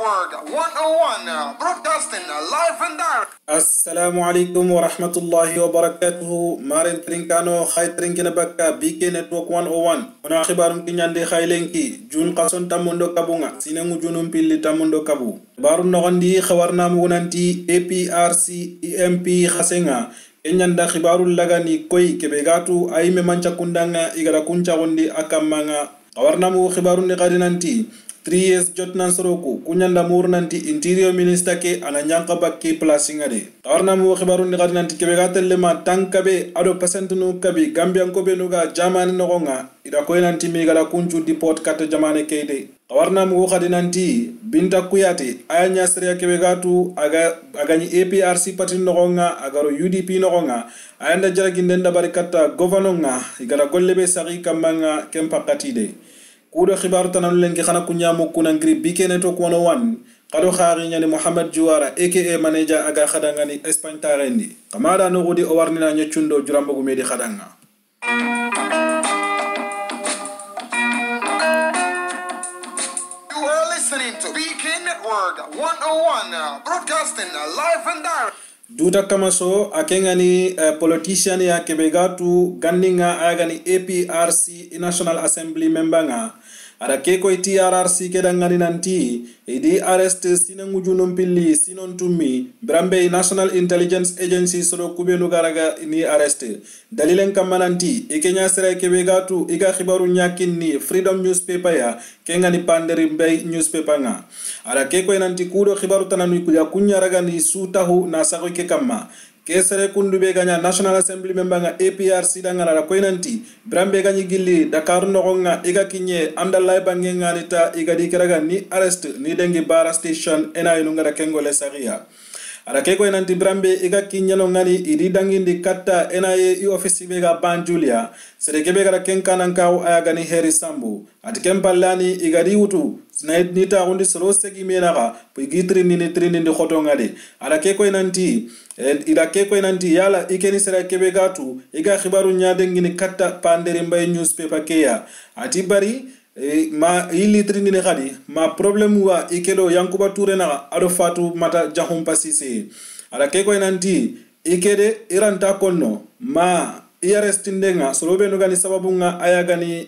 Network 101, broadcasting live and direct. Assalamu alaikum wa rahmatullahi wa barakatuhu. Maren trinkano khay trinkina bakka BK Network 101. Ona khibarum kinyande khaylenki jun qason tamundo kabunga sinengu junum pilli tamundo kabu. Baru nogondi khawarna mugunanti APRC EMP khasenga enyanda khibarul lagani koy kebegatu ayme mancha kundanga igara kuncha gondi akamanga. Khawarna mu khibarun ni qadinanti 3 years jotnan soroku kunyanda murnanti interior minister ke ananyanka bakki placingade arna mu khibarun ni gadinanti kebegatelle ma tankabe ado pasentunu kabi gambian ko benuga jamani nogonga ida ko nanti mi gala kunju deport kata jamane keide arna mu gadinanti binta kuyati ayanya sriya kebegatu agani APRC patin nogonga agaro UDP nogonga ayanda jaragindenda barikata governor igala gollebe sagi kamanga kempakatide kudo khibaru tananu lenki khana kunyamu kunangri BK Network 101 kado khari nyani Muhammad Juwara aka manager aga khadangani Espagne tarendi kamada no gudi o warnina nyachundo jurambo gumedi khadanga. You are listening to BK Network 101, broadcasting live and direct. Duda kamaso akengani politician ya kebegatu gandinga agani APRC National Assembly member nga ada keko TRRC kedangani nanti idi arrest sinengu junum pilli sinon tummi Brambe National Intelligence Agency soro kubenu garaga ni arrest dalilen kamananti ikenya sere kebegatu iga khibaru nyakinni Freedom newspaper ya kengani panderi mbay newspaper nga ada keko nanti kudo khibaru tananu kuya kunyaraga ni sutahu na sako ke kama kesere kundube ganya National Assembly member nga APRC dangana ko nanti Brambe ganyi gilli Dakar nogonga iga kinye andalay bangenga nita iga dikiraga ni arrest ni dengi bara station ena inunga kengole saria ara keko nanti Brambe iga kinyano ngani idi dangindi katta ena i office bega banjulia sere kebe gara kenkana kaw ayaga ni Heri Sambu atikempallani iga di wutu nita undi soro segi menaga pigitri ni ndi khotonga de ara keko nanti ida keko nanti yala ikeni sera kebe gatu iga khibaru nyadengini katta panderi mbay newspaper keya atibari ma ilitri ni khadi ma problem wa ikelo yankuba ture na ado fatu mata jahum pasise ara keko nanti ikede iranta konno ma iyarestindenga sorobe no gani sababu nga ayagani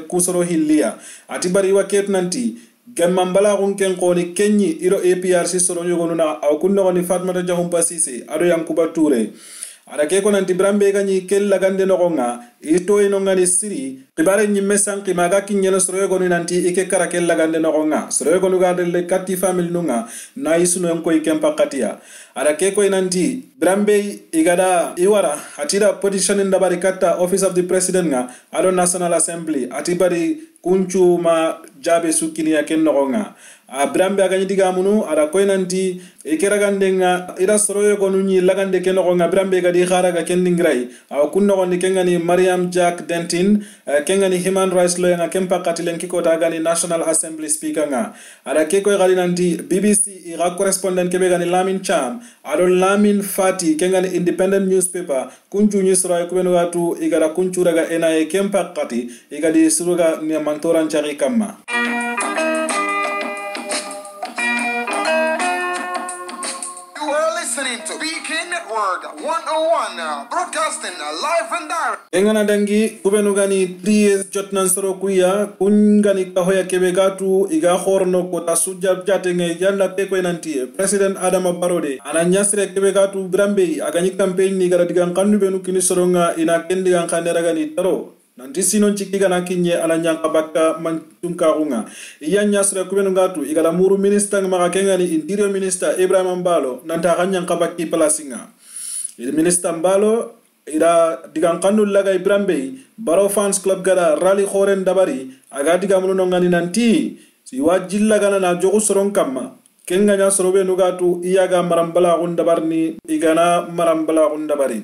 kusoro hillia atibari wa ket nanti gammambala gunken qoni kenyi iro APRC soro yogonu na akunno ni Fatmata Jahum Pasise ado yankuba ture ara keko nanti Brambe ganyi kella gande no gonga ito ino ngani siri kibare nyimme sanki maga kinyelo soro yogonu nanti ike kara kella gande no gonga soro yogonu gadelle katti family nunga na isuno yanko ikempa katia ara keko nanti Brambe igada iwara atida position in dabari kata office of the president nga ado National Assembly atibari kunchu ma jabe sukini ya ken nogonga Brambe agani diga munu ara koinanti ikeragandenga ira soroyo konunyi lagande ken nogonga Brambe gadi kharaga ken dingrai kun nogondi kengani Mariam Jack Dentin kengani human rights lawyer nga kempa katilen kiko tagani National Assembly speaker nga ara keko gadi nanti BBC ira correspondent kebegani Lamin Cham ado Lamin Fati kengani independent newspaper kunchu nyusra kubenu watu igara kunchu raga NIA kempa kati igadi suruga ni mantoran chari kama. You are listening to BK Network 101, broadcasting live and direct. Engana dangi kubenu gani 3 years jotnan soro kuya kungani kahoya kebegatu iga khorno ko tasuja jatenge yalla peko nanti President Adama Barode ananyasre kebegatu Brambe agani campaign ni gara digan kanu benu kini soronga ina kendi gan khanera gani taro nanti sinon chiki gana kinye ananyanga bakka mantunka runga iya nyasre kubenu ngatu igala muru minister ngama kengani interior minister Ibrahim Mbalo nanta ganyanga bakki placinga minister Mbalo ida digan kanu laga Brambe Baro fans club gara rally khoren dabari aga diga muno ngani nanti si wajilla gana na jogu soron kamma kenga nya sorobe nugatu iyaga marambala gundabarni igana marambala gundabari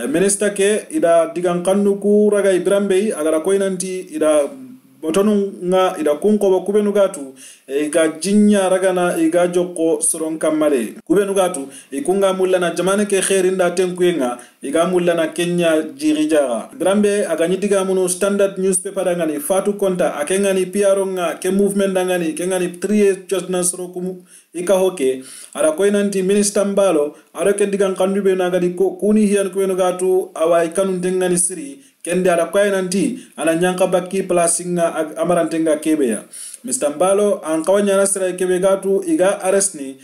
minister ke ida digan kanu ku raga Brambe agara koinanti ida botonu nga ida kunko kubenu gatu ga jinya ragana iga joko soron kamare kubenu gatu ikunga mullana jamane ke khairinda tenkuenga iga mullana Kenya jirijaga Drambe aganyitiga munu Standard newspaper dangani Fatu Konta akengani piaronga ke movement dangani kengani 3 jotna soro kumu ika hoke ara koinanti Minister Mbalo ara kendigan kandube nagadi kuni hiyan kubenu gatu awa ikanun tengani siri kende ada koinanti ana nyanka baki placinga amarantenga kebeya Mr. Mbalo an kawanya nasira kebe gatu iga arrestni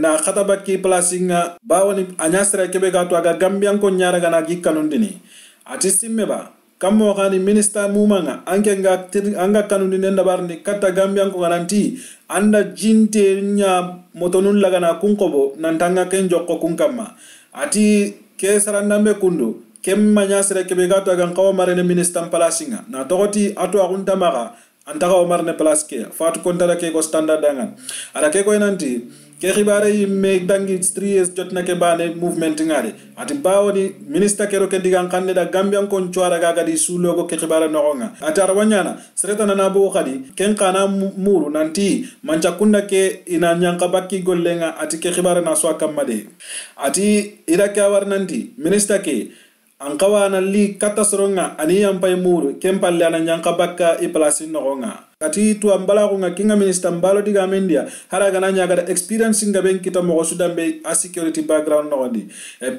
na khata baki placinga bawani anyasira kebe gatu aga Gambian ko nyara gana gikanundini ati simmeba kammo gani Minister Mumanga anga kanundini ndabarni kata Gambian ko garanti anda jinte nya motonun lagana kunkobo nantanga kenjoko kunkama ati ke sarandambe kundu kemma nyasira kebe gato agan kawa marene Minister Palasinga na tokoti atu agunta maga antaka omarne plaske Fatu Konta ke ko Standard dangan ara ke ko nanti ke khibare yimme dangi 3 years jotna ke bane movement ngare ati bawoni Minister kero ke digan kanne da Gambian kon chwara gaga di sulogo ke khibare nogonga ati arwanyana sereta na bo khadi ken kana muru nanti manchakunda ke ina nyanka bakki gollenga ati ke khibare na so kamade ati ira ke war nanti Minister ke ankawana li kata soronga ani yampai muru kempalle ana nyanka bakka i place nogonga ati tu ambala ko kinga Minister Mbalo diga mendia haraga na nyaga experience nga ben kita mo sudambe a security background nogondi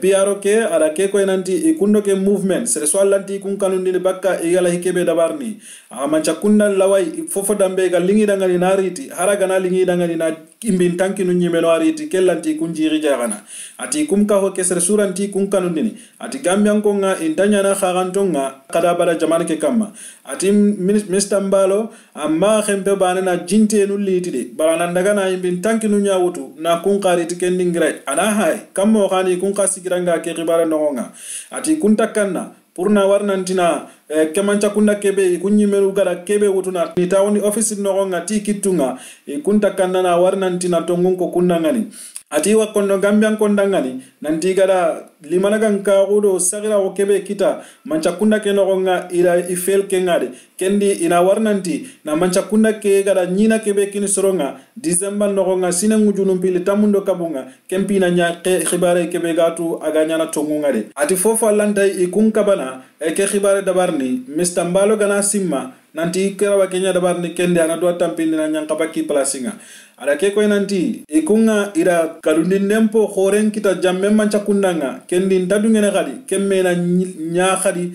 PRO ke ara ke ko nanti ikundo ke movement sere swallanti kun kanundi bakka e yala hikebe dabarni amancha kunna lawai fofo dambe ga lingi dangani nariti haraga na lingi dangani na imbin tanki nu nyimeno ariti kellanti kun jiri jagana ati kum ka ho ke sere suranti kun kanundi ati Gambian ko nga intanya na khagantonga kada bara jamane ke kamma ati Mr. Mbalo amma khempe bana na jinte nu litide barana daga na imbin tanki nu nyawutu na kun qariti kendingre ana hay kammo khani kun qasigiranga ke khibara noonga ati kun takanna purna warnantina kemancha kunda kebe kunyimelu gara kebe wutuna ni tawni office noonga ti kitunga kun takanna na warnantina tongunko kunangani ati wakondo Gambian kondangani nanti gara limanagan ka udo sagira o kebe kita manchakunda ke nogonga ira ifel ke ngade kendi ina warnanti na manchakunda ke gara nyina kebe kini soronga December nogonga sina ngujunum pili tamundo kabunga kempi na nya khibare kebe gatu aganya na tongungade ati fofo lanta ikunka bana ke khibare dabarni Mr. Mbalo gana simma nanti kerawa Kenya dabarni kende ana do tampindi na nyanka baki placinga ada ke ko nanti ikunga ira kalundi nempo khoren kita jamme manchakundanga kendi ndadungene khadi kemme na nya khadi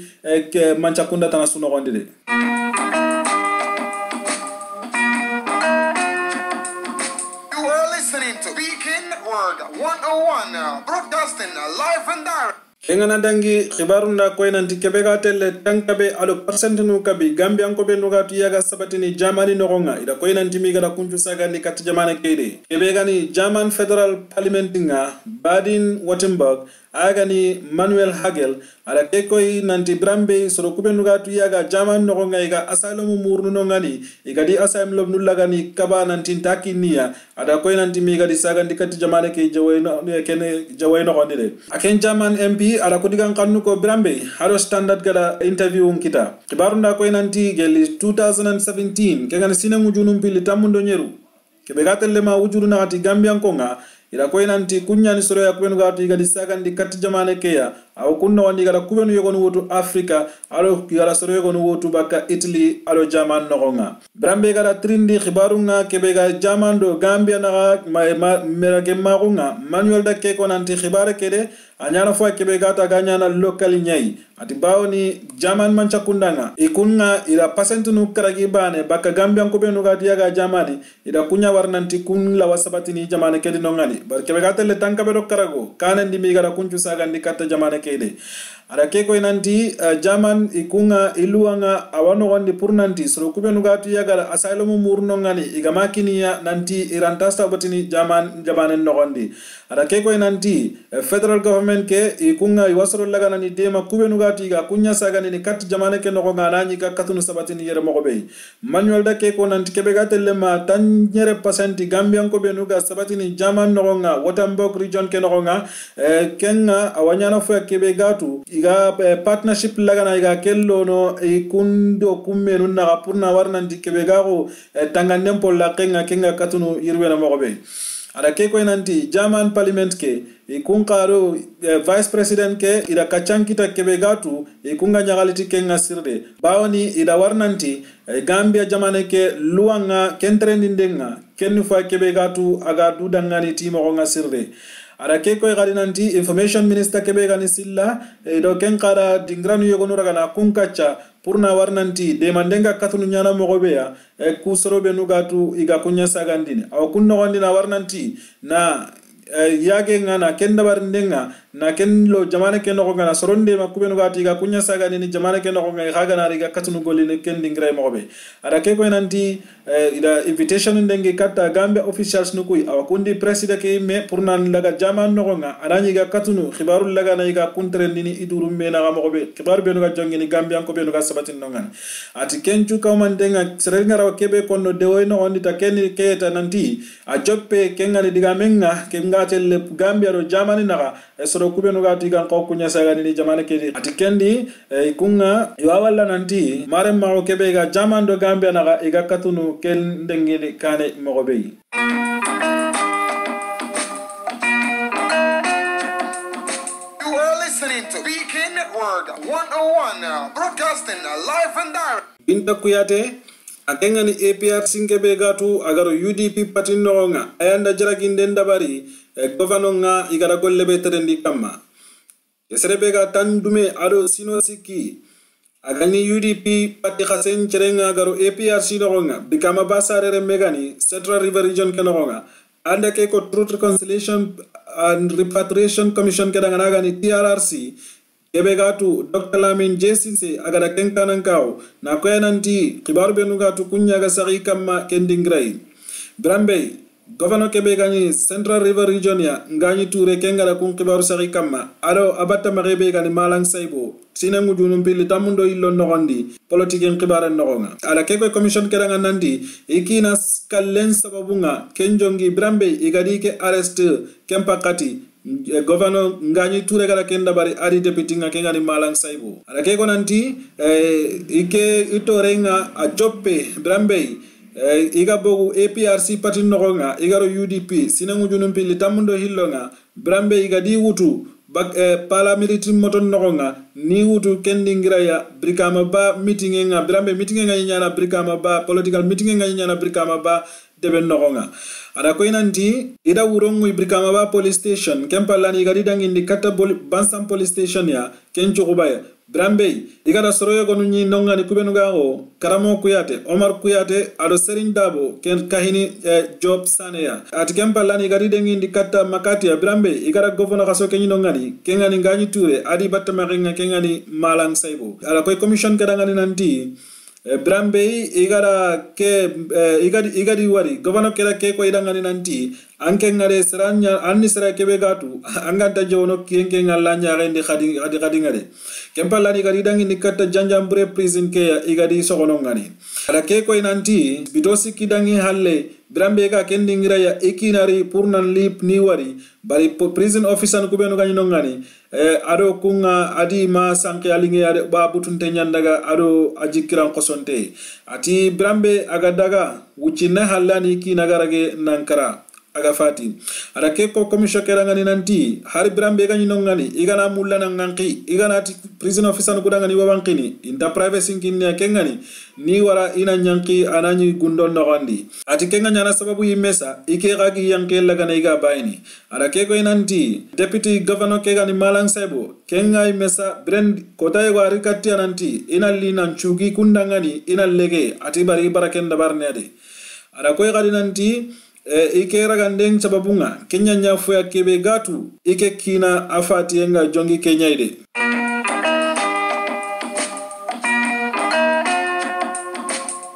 ke manchakunda tanasuno gondide You are listening to Beacon Word 101 broadcasting live and direct. Engana dangi khibarunda ko nanti kebega telle tankabe alo percentenu kabi Gambian ko be nuga tiyaga sabatini Germany nogonga ida ko nanti mi gara kunju saga ni kat jamane kede kebega ni German Federal Parliament nga Baden-Württemberg agani Manuel Hagel ala kekoi nanti Brambe soro kube nuga tiyaga German nogonga iga asylum murnu nongani igadi asylum nullagani kaba nanti takinia ada ko nanti mi gadi saga ni kat jamane ke jaweno kene jaweno gondire aken German MP ala ko digan kannu ko Brambe haro Standard gada interview kita kibarunda ko nanti geli 2017 kegana sina ngujunum pili tamundo nyeru kebegatelle ma wujuru na ati Gambian ko nga ila ko nanti kunyani soro ya kubenu gatu igadi saga ndi kat jamane keya au kunno wandi gara kubenu yegonu wotu Africa alo gara soro yegonu wotu baka Italy alo German nogonga Brambe gara trindi khibarunga kebega German do Gambia na merage magunga Manuel da ke ko nanti khibare kede anyana fo kebega ta ganyana local nyai ati bawni German manchakundanga ikunga ila pasentunu karagi bane baka Gambian ko benu gatu yaga Germany ida kunya warnanti kun la wasabatini jamane kede nongani bar kebega tele tankabe do karago kanen di mi gara kunju saga ndi katta jamane kede ada ke ko nanti German ikunga iluanga awano gondi purnanti soro kubenu gatu yaga asylum murno ngani igamakiniya nanti irantasta batini German no gondi ada ke ko nanti federal government ke ikunga iwasoro lagana ni dema kubenu gatu iga kunya saga ni kat jamane ke no ngana ni ka katunu sabatini yere mo be Manuel da ke ko nanti kebega tele ma tanyere percent Gambian ko benu ga sabatini German no nga Württemberg region ke no nga kenga awanyana fo kebega tu iga partnership lagana iga kello no ikundo kummenu na purna warnanti kebegago tanganem polla kenga katunu irwena mogobe ada ke ko nanti German parliament ke ikun qaro vice president ke ida kachankita kebegatu ikunga nyagaliti kenga sirde bawni ida warnanti Gambia jamane ke luanga kentrendindenga kennu fa kebegatu aga dudangani timo nga sirde ada ke ko nanti information minister kebegani silla do ken qara dingranu yogonu ragana kunkacha purna warnanti demandenga katunu nyana mogobeya kusorobe nugatu iga kunya sagandini aw kunno gondina warnanti na yage ngana kenda barindenga na kenlo jamane keno ko ngana soronde makube nugatu iga kunya sagandini jamane keno ko ngai haga na iga katunu goline kendi ngray mogobe ada ke ko nanti ida invitation ndenge kata Gambia officials nukui aw kundi president ke me purna laga jaman no nga anani iga katunu khibaru laga na iga kuntrendini iduru mena ga mogobe khibaru be nuga jongini Gambia ko be nuga sabatin nongan ati kenju kamandenga serengara kebe kono dewoino ondi takeni keta nanti a joppe kengani digamenga kengatel Gambia ro Germany naga esoro kubenu gati gan ko kunya sagani ni jamane ke ati kendi ikunga yawalla nanti mare mawo kebe ga German do Gambia naga iga katunu kel ndengeli kane mogobe You are listening to Beacon Network 101, broadcasting live and direct. Binta Kuyate akengani APR singebe gatu agaro UDP patinonga ayanda jaraginde ndabari governor igara gollebe terendi kama yeserebega tandume ado sinosiki agani UDP pati khasen cherenga agaro APR sinonga bikama basarere megani Central River Region kenonga anda ke ko Truth Reconciliation and Repatriation Commission kedanga gani TRRC kebegatu Dr. Lamin Jessinse agada kenkanankao na kwenanti kibaru benugatu kunyaga sari kama kendingrai Brambe Governor kebegani Central River Region ya ngani ture kengala kun kibaru sari kama ado abata marebe gani malang saibo sinangu junumpili tamundo illo nogondi politiken kibaran nogonga ala keko commission kedanga nandi ikina kallen sababunga kenjongi Brambe igadike arrest kempakati governor ngani ture kala kenda bari ari deputy nga kenga ni malang saibo ala ke konanti ike itorenga a joppe Brambe iga bogu APRC patin nogonga igaro UDP sinangu junumpi litamundo hillonga Brambe iga di wutu bak paramilitary moton nogonga ni wutu kendingira ya Brikama ba meeting nga Brambe meeting nga nyana Brikama ba political meeting nga nyana Brikama ba deben nogonga ada ko inanti ida wurongu Brikama ba police station kempalani gadi dangindi kata Bansam police station ya kencho kubaya Brambe igara soroyo gonu nyi nonga ni kubenu gago Karamo Kuyate Omar Kuyate ado Serin Dabo ken kahini Job Saneya ati kempalani gadi dangindi kata makati ya Brambe igara governor kaso kenyi nonga ni kengani ngani ture adi batta maringa kengani malang saibo ala ko commission kadangani nanti Brambe igara ke igadi wari governor kera ke ko idangani nanti anke ngare seranya anni sera kebe gatu anganta jono kienke ngalanya rendi khadi ngare kempalani gadi dangi nikata janjambure prison ke igadi sokono ngani ala ke ko nanti bidosi kidangi halle Brambe ga kendingira ya ikinari purnan lip ni wari bari prison officer kubenu ganyi nongani ado kunga adi ma sanke alinge ade babutunte nyandaga ado ajikiran kosonte ati Brambe agadaga wuchina halani kinagarage nankara aga fati ada keko commission kerangani nanti hari Brambe ganyi nongani igana mulana nganki igana ati prison officer kudangani wabankini inta privacy kinnya kengani ni wara ina nyanki anani gundon nogondi ati kenga nyana sababu yimesa ike gagi yanke lagana iga baini ada keko inanti deputy governor kegani malang sebo kenga yimesa brand kotaye wari katti ananti ina lina nchugi kundangani ina lege ati bari barakenda barnede ada koy gadi nanti ike ragandeng sababunga kenya nyafu ya kebe gatu ike kina afati yenga jongi kenya ide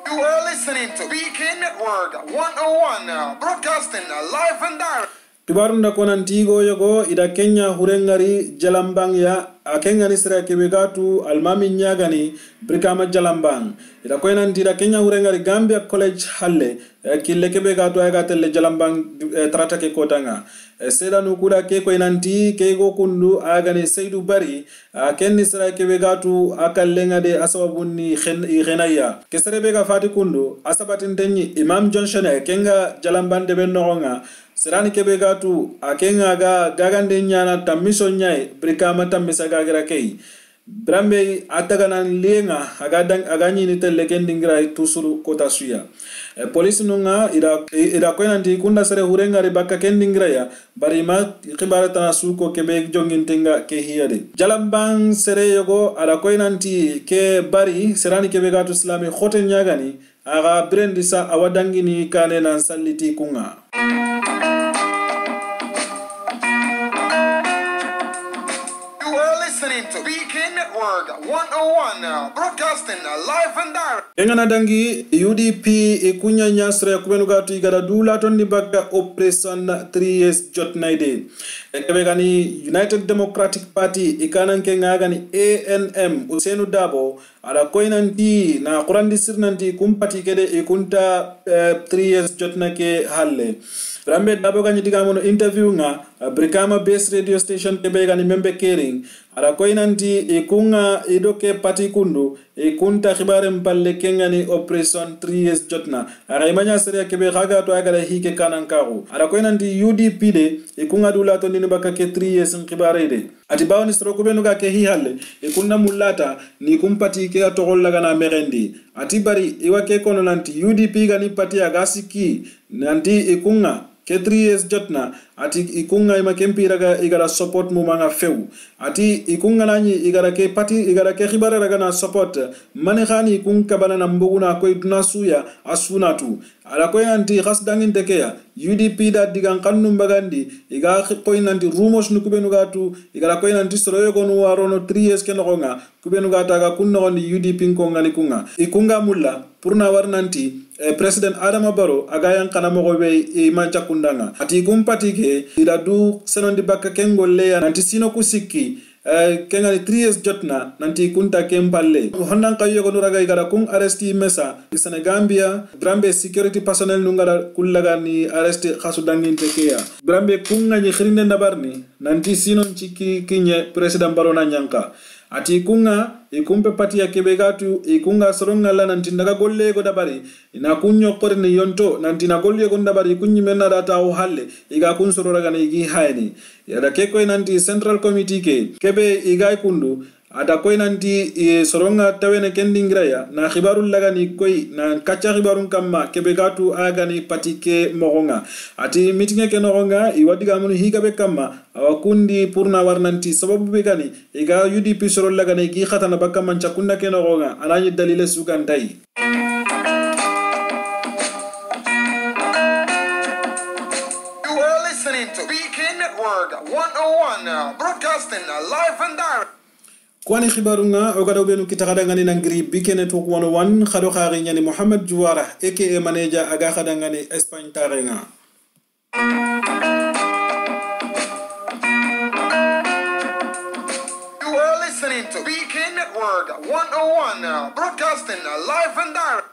You are listening to Beacon Network 101, broadcasting live and direct. Tubarunda konantigo yogo ida Kenya hurengari jalambang ya akenga nisra kebegatu almami nyagani Brikama jalambang ida konanti ida Kenya hurengari Gambia College halle kille kebegatu agatelle jalambang trata ke kotanga seda nukula ke ko inanti ke go kundu agani Seydou Bari ken nisra ke begatu akallenga de asababunni khenaya ke serebe ga fati kundu asabatin tenni Imam Johnson kenga jalambande bennogonga serani ke begatu akenga ga gagande nyana tamiso nyai brikama tamisa gagira kei Brambe ataganan lienga agani ni telekendingra tusuru kota suya polisi nunga ida koinanti kunda sere hurenga ribaka kendingra ya barima khibara tana suko kebe jongintenga ke hiyade jalambang sere yogo ada koinanti ke bari serani kebe gatu islami khote nyagani aga brendisa awadangini kane nan salliti kunga To BK Network 101 broadcasting live and direct. Engana dangi UDP ikunya nyasre kubenugatu igara dula tondi baga operation 3 years jotnaide. Ekebegani United Democratic Party ikanan kengagani ANM Usenu Dabo ala koinanti na kurandi sirnanti kumpati kede ikunta 3 years jotnake halle. Rambe Dabo ganyi digamono interview nga Brikama based radio station kebegani membe caring ala koinanti ikunga idoke pati kundu ikunta khibare mpalle kengani operation 3 years jotna ara imanya seria kebe khaga to agara hike kanankaru ala koinanti UDP de ikunga dula to ni baka ke 3 years khibare de ati bawni sro ko benuga ke hi halle ikunna mulata ni kumpati ke to gollaga na merendi ati bari iwake kono nanti UDP gani pati agasiki nanti ikunga ke 3 years jotna ati ikunga ima kempiraga igara support mu manga feu ati ikunga nani igara ke pati igara ke khibara raga na support mane khani ikunga banana mbuguna koy dunasuya asunatu ala koy anti khasdangin tekeya UDP da digan kannu mbagandi iga koy nanti rumors nu kubenu gatu igara koy nanti soroyo gonu warono 3 years ken gonga kubenu gata ga kunno gondi UDP ko ngani kunga ikunga mulla purna warnanti President Adama Barrow agayan kana mogobe imancha kundanga ati gumpati ke idadu senondi baka kengolle ya nanti sino kusiki kengali 3 years jotna nanti kunta kempalle honnan kayo ko nuraga igara kun arresti mesa Senegambia Brambe security personnel nungara kullaga ni arresti khasu dangin tekeya Brambe kunga ni khirinde ndabarni nanti sino chiki kinye President Barrow na nyanka ati ikunga ikumpe pati ya kebegatu ikunga soronga la nanti ndaga golle go dabari ina kunyo korne yonto nanti na golle go dabari kunyi menna data o halle iga kun sororaga na igi hayni yada keko nanti central committee kebe iga kundu ada koy nanti soronga tawene kendingra ya na khibarul lagani koy na kacha khibarun kamma kebegatu agani patike mogonga ati meeting ke nogonga iwadiga mun higabe kamma awakundi purna warnanti sababu begani iga UDP sorol lagani gi khatana bakka mancha kunna ke nogonga anani dalile sugantai You are listening to BK Network 101 broadcasting live and direct. Kwani khibarunga ogada ubenu kitakadangani nangri BK Network 101 khado khari nyani Muhammad Juwara aka manager aga khadangani Espagne tarenga You are listening to BK Network 101 broadcasting live and direct.